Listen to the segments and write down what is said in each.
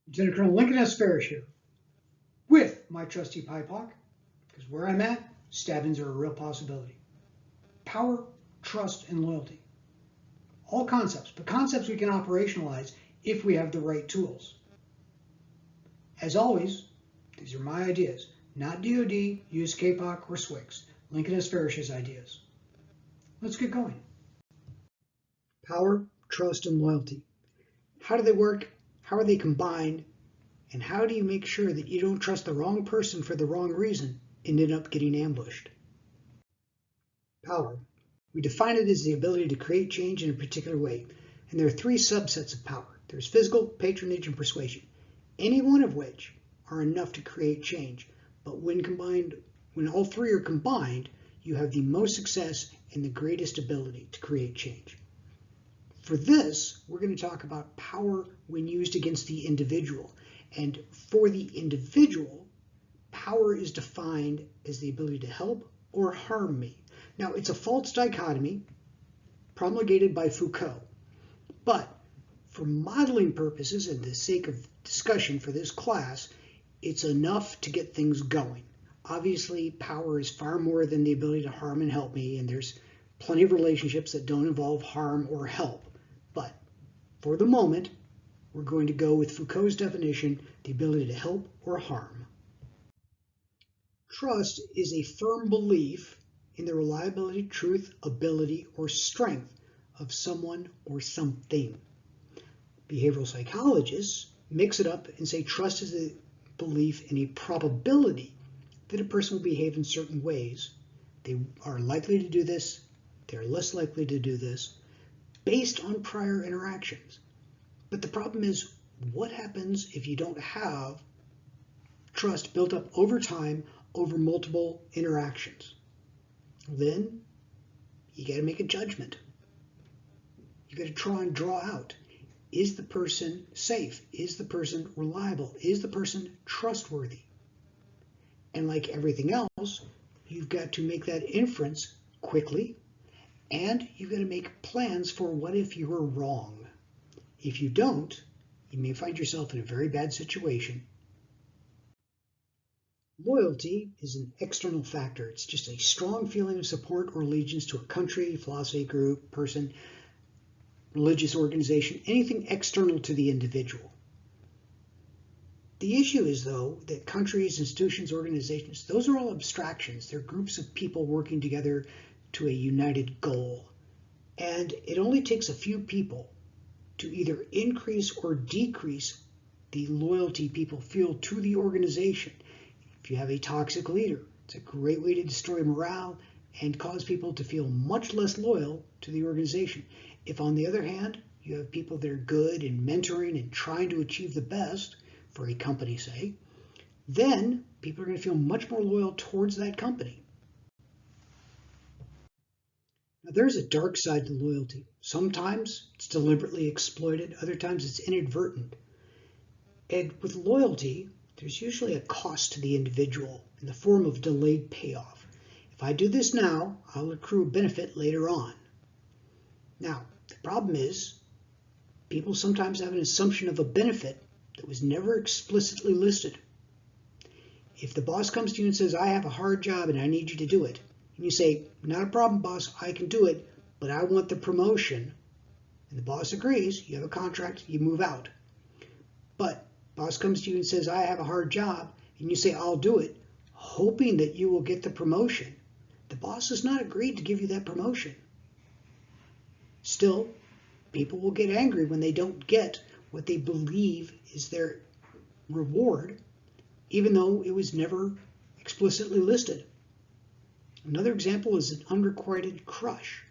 Lieutenant Colonel Lincoln S. Farish here with my trusty pipe hawk, because where I'm at, stabbings are a real possibility. Power, trust, and loyalty. All concepts, but concepts we can operationalize if we have the right tools. As always, these are my ideas, not DoD, US KPOC, or SWIC's. Lincoln S. Farish's ideas. Let's get going. Power, trust, and loyalty. How do they work? How are they combined? And how do you make sure that you don't trust the wrong person for the wrong reason and end up getting ambushed? Power. We define it as the ability to create change in a particular way. And there are three subsets of power. There's physical, patronage, and persuasion. Any one of which are enough to create change. But when all three are combined, you have the most success and the greatest ability to create change. For this, we're going to talk about power when used against the individual. And for the individual, power is defined as the ability to help or harm me. Now, it's a false dichotomy promulgated by Foucault, but for modeling purposes and the sake of discussion for this class, it's enough to get things going. Obviously, power is far more than the ability to harm and help me, and there's plenty of relationships that don't involve harm or help. But for the moment, we're going to go with Foucault's definition, the ability to help or harm. Trust is a firm belief in the reliability, truth, ability, or strength of someone or something. Behavioral psychologists mix it up and say trust is a belief in a probability that a person will behave in certain ways. They are likely to do this, they're less likely to do this, based on prior interactions. But the problem is, what happens if you don't have trust built up over time over multiple interactions? Then you got to make a judgment. You got to try and draw out, is the person safe? Is the person reliable? Is the person trustworthy? And like everything else, you've got to make that inference quickly, and you've got to make plans for what if you were wrong. If you don't, you may find yourself in a very bad situation. Loyalty is an external factor. It's just a strong feeling of support or allegiance to a country, philosophy, group, person, religious organization, anything external to the individual. The issue is, though, that countries, institutions, organizations, those are all abstractions. They're groups of people working together to a united goal. And it only takes a few people to either increase or decrease the loyalty people feel to the organization. If you have a toxic leader, it's a great way to destroy morale and cause people to feel much less loyal to the organization. If, on the other hand, you have people that are good and mentoring and trying to achieve the best for a company, say, then people are going to feel much more loyal towards that company. Now, there's a dark side to loyalty. Sometimes it's deliberately exploited, other times it's inadvertent. And with loyalty, there's usually a cost to the individual in the form of delayed payoff. If I do this now, I'll accrue a benefit later on. Now, the problem is, people sometimes have an assumption of a benefit that was never explicitly listed. If the boss comes to you and says, I have a hard job and I need you to do it, and you say, not a problem, boss, I can do it, but I want the promotion, and the boss agrees, you have a contract, you move out. But boss comes to you and says, I have a hard job, and you say, I'll do it, hoping that you will get the promotion. The boss has not agreed to give you that promotion. Still, people will get angry when they don't get what they believe is their reward, even though it was never explicitly listed. Another example is an unrequited crush.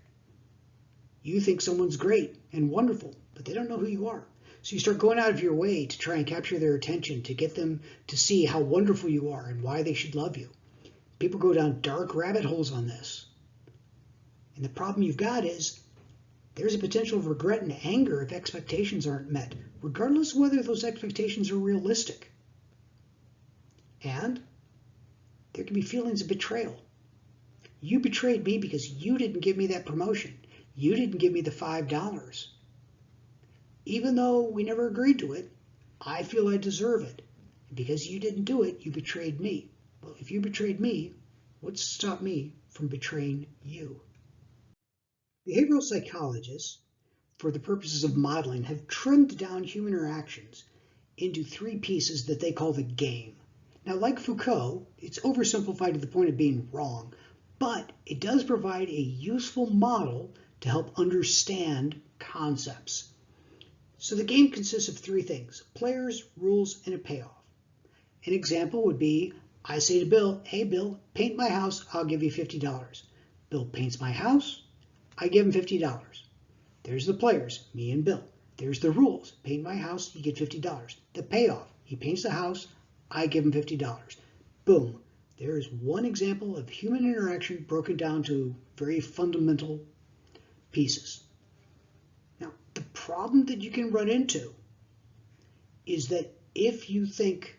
You think someone's great and wonderful, but they don't know who you are. So you start going out of your way to try and capture their attention, to get them to see how wonderful you are and why they should love you. People go down dark rabbit holes on this. And the problem you've got is there's a potential of regret and anger if expectations aren't met, regardless of whether those expectations are realistic. And there can be feelings of betrayal. You betrayed me because you didn't give me that promotion. You didn't give me the $5. Even though we never agreed to it, I feel I deserve it. Because you didn't do it, you betrayed me. Well, if you betrayed me, what's to stop me from betraying you? Behavioral psychologists, for the purposes of modeling, have trimmed down human interactions into three pieces that they call the game. Now, like Foucault, it's oversimplified to the point of being wrong, but it does provide a useful model to help understand concepts. So the game consists of three things: players, rules, and a payoff. An example would be, I say to Bill, hey Bill, paint my house, I'll give you $50. Bill paints my house, I give him $50. There's the players, me and Bill. There's the rules, paint my house, you get $50. The payoff, he paints the house, I give him $50. Boom. There is one example of human interaction broken down to very fundamental pieces. Now, the problem that you can run into is that if you think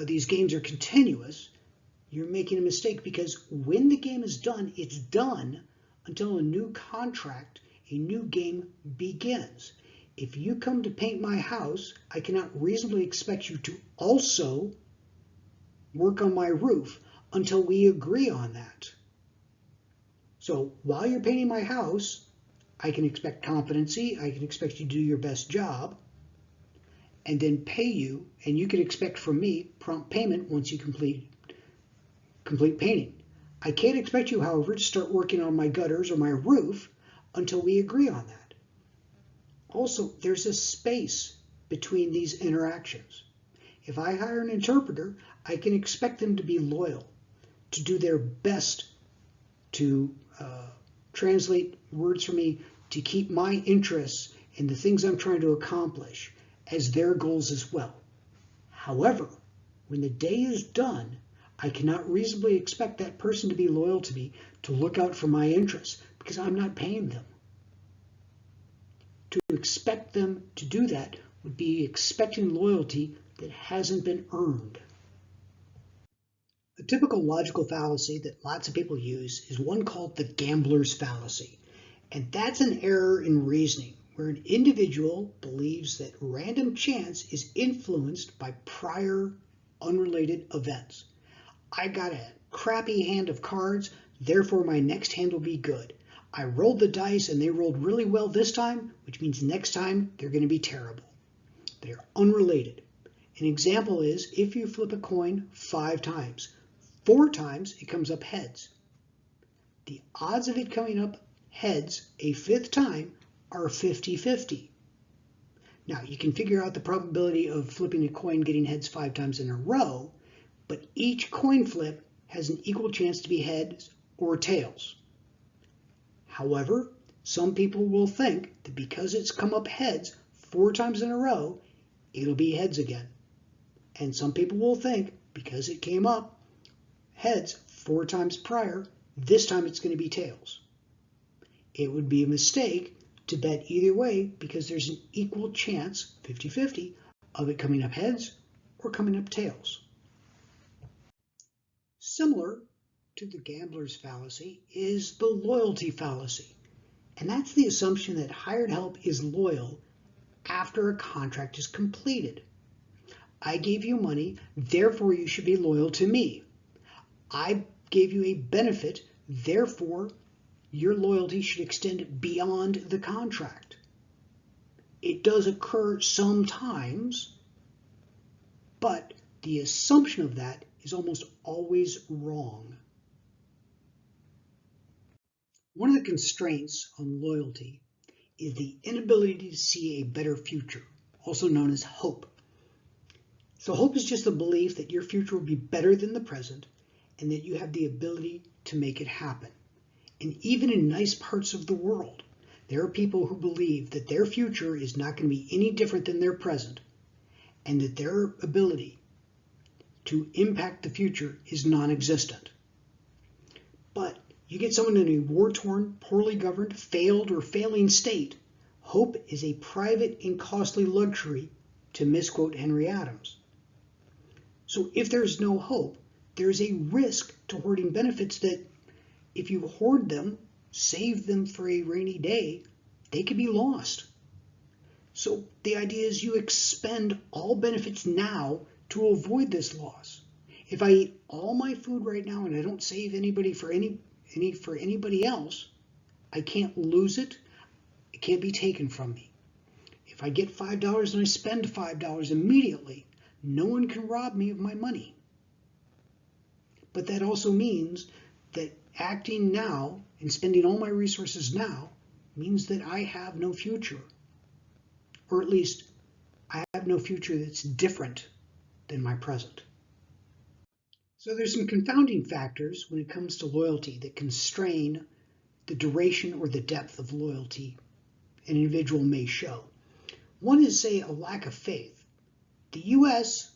these games are continuous, you're making a mistake, because when the game is done, it's done until a new contract, a new game begins. If you come to paint my house, I cannot reasonably expect you to also work on my roof until we agree on that. So while you're painting my house, I can expect competency, I can expect you to do your best job, and then pay you, and you can expect from me prompt payment once you complete painting. I can't expect you, however, to start working on my gutters or my roof until we agree on that. Also, there's a space between these interactions. If I hire an interpreter, I can expect them to be loyal, to do their best to translate words for me, to keep my interests and the things I'm trying to accomplish as their goals as well. However, when the day is done, I cannot reasonably expect that person to be loyal to me, to look out for my interests, because I'm not paying them. To expect them to do that would be expecting loyalty that hasn't been earned. A typical logical fallacy that lots of people use is one called the gambler's fallacy. And that's an error in reasoning, where an individual believes that random chance is influenced by prior unrelated events. I got a crappy hand of cards, therefore my next hand will be good. I rolled the dice and they rolled really well this time, which means next time they're going to be terrible. They're unrelated. An example is if you flip a coin 5 times, 4 times it comes up heads. The odds of it coming up heads a 5th time are 50-50. Now you can figure out the probability of flipping a coin getting heads 5 times in a row, but each coin flip has an equal chance to be heads or tails. However, some people will think that because it's come up heads 4 times in a row, it'll be heads again. And some people will think because it came up heads 4 times prior, this time it's going to be tails. It would be a mistake to bet either way, because there's an equal chance, 50-50, of it coming up heads or coming up tails. Similar to the gambler's fallacy is the loyalty fallacy. And that's the assumption that hired help is loyal after a contract is completed. I gave you money, therefore you should be loyal to me. I gave you a benefit, therefore your loyalty should extend beyond the contract. It does occur sometimes, but the assumption of that is almost always wrong. One of the constraints on loyalty is the inability to see a better future, also known as hope. So hope is just the belief that your future will be better than the present and that you have the ability to make it happen. And even in nice parts of the world, there are people who believe that their future is not going to be any different than their present, and that their ability to impact the future is non-existent. But you get someone in a war-torn, poorly governed, failed, or failing state, hope is a private and costly luxury, to misquote Henry Adams. So if there's no hope, there's a risk to hoarding benefits that, if you hoard them, save them for a rainy day, they could be lost. So the idea is you expend all benefits now to avoid this loss. If I eat all my food right now and I don't save anybody for anybody else, I can't lose it. It can't be taken from me. If I get $5 and I spend $5 immediately, no one can rob me of my money. But that also means that acting now and spending all my resources now means that I have no future. Or at least I have no future that's different than my present. So there's some confounding factors when it comes to loyalty that constrain the duration or the depth of loyalty an individual may show. One is, say, a lack of faith. The U.S.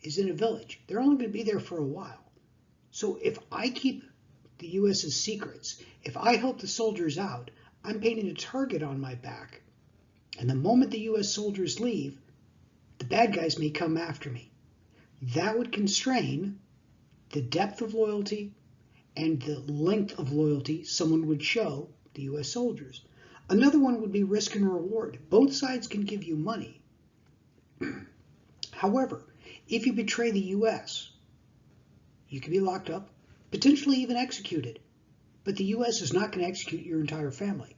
is in a village. They're only going to be there for a while. So if I keep the U.S.'s secrets, if I help the soldiers out, I'm painting a target on my back. And the moment the U.S. soldiers leave, the bad guys may come after me. That would constrain the depth of loyalty and the length of loyalty someone would show the U.S. soldiers. Another one would be risk and reward. Both sides can give you money. However, if you betray the U.S., you can be locked up, potentially even executed. But the U.S. is not going to execute your entire family.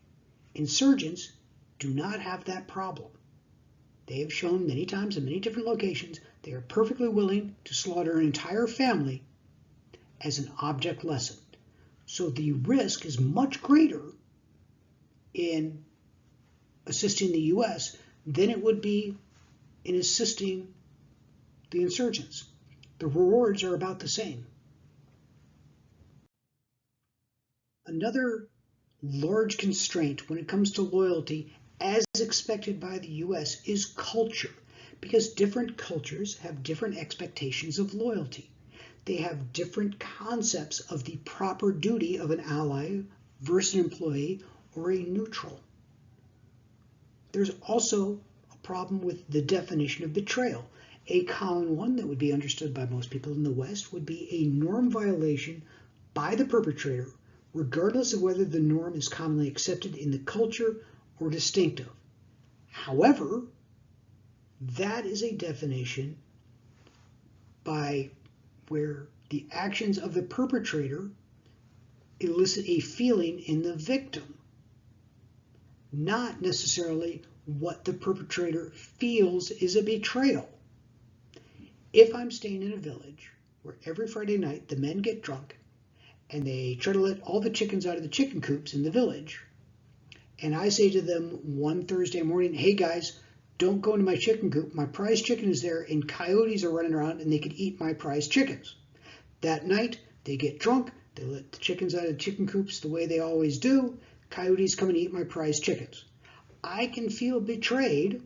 Insurgents do not have that problem. They have shown many times in many different locations they are perfectly willing to slaughter an entire family as an object lesson. So the risk is much greater in assisting the U.S. than it would be in assisting the insurgents. The rewards are about the same. Another large constraint when it comes to loyalty, as expected by the U.S., is culture, because different cultures have different expectations of loyalty. They have different concepts of the proper duty of an ally versus an employee or a neutral. There's also a problem with the definition of betrayal. A common one that would be understood by most people in the West would be a norm violation by the perpetrator, regardless of whether the norm is commonly accepted in the culture or distinctive. However, that is a definition by where the actions of the perpetrator elicit a feeling in the victim, not necessarily what the perpetrator feels is a betrayal. If I'm staying in a village where every Friday night the men get drunk and they try to let all the chickens out of the chicken coops in the village, and I say to them one Thursday morning, hey guys, don't go into my chicken coop. My prize chicken is there and coyotes are running around and they could eat my prize chickens. That night, they get drunk. They let the chickens out of the chicken coops the way they always do. Coyotes come and eat my prize chickens. I can feel betrayed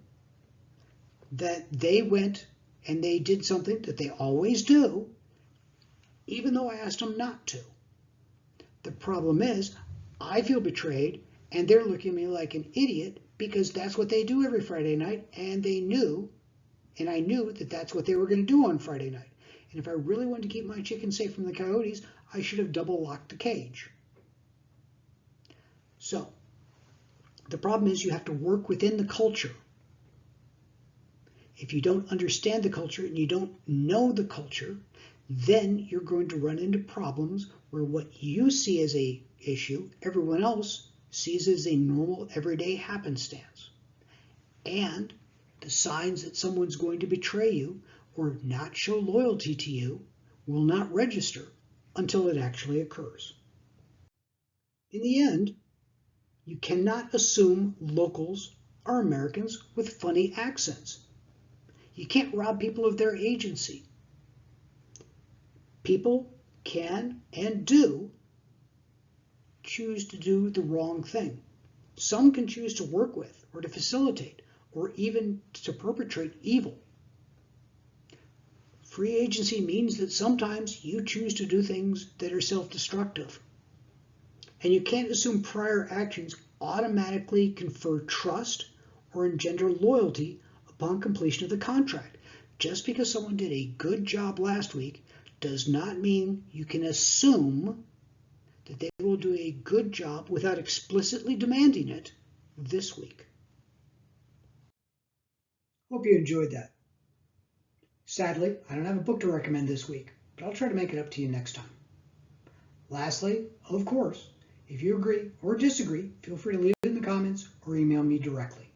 that they went and they did something that they always do, even though I asked them not to. The problem is, I feel betrayed and they're looking at me like an idiot because that's what they do every Friday night, and they knew, and I knew that that's what they were going to do on Friday night. And if I really wanted to keep my chickens safe from the coyotes, I should have double locked the cage. So, the problem is you have to work within the culture. If you don't understand the culture and you don't know the culture, then you're going to run into problems where what you see as an issue, everyone else sees as a normal, everyday happenstance. And the signs that someone's going to betray you or not show loyalty to you will not register until it actually occurs. In the end, you cannot assume locals are Americans with funny accents. You can't rob people of their agency. People can and do choose to do the wrong thing. Some can choose to work with or to facilitate or even to perpetrate evil. Free agency means that sometimes you choose to do things that are self-destructive. And you can't assume prior actions automatically confer trust or engender loyalty upon completion of the contract. Just because someone did a good job last week does not mean you can assume that they will do a good job without explicitly demanding it this week. Hope you enjoyed that. Sadly, I don't have a book to recommend this week, but I'll try to make it up to you next time. Lastly, of course, if you agree or disagree, feel free to leave it in the comments or email me directly.